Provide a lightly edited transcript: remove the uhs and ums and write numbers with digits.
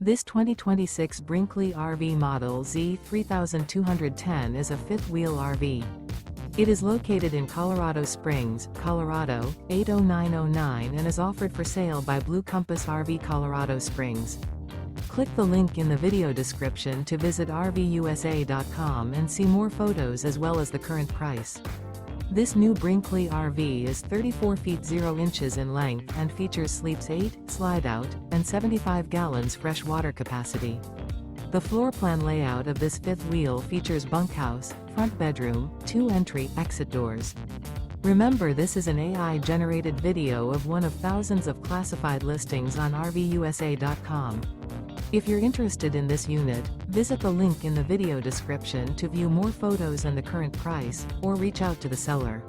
This 2026 Brinkley RV Model Z 3210 is a fifth-wheel RV. It is located in Colorado Springs, Colorado, 80909 and is offered for sale by Blue Compass RV Colorado Springs. Click the link in the video description to visit RVUSA.com and see more photos as well as the current price. This new Brinkley RV is 34 feet 0 inches in length and features sleeps 8, slide-out, and 75 gallons fresh water capacity. The floor plan layout of this fifth wheel features bunkhouse, front bedroom, 2 entry/exit doors. Remember, this is an AI-generated video of one of thousands of classified listings on RVUSA.com. If you're interested in this unit, visit the link in the video description to view more photos and the current price, or reach out to the seller.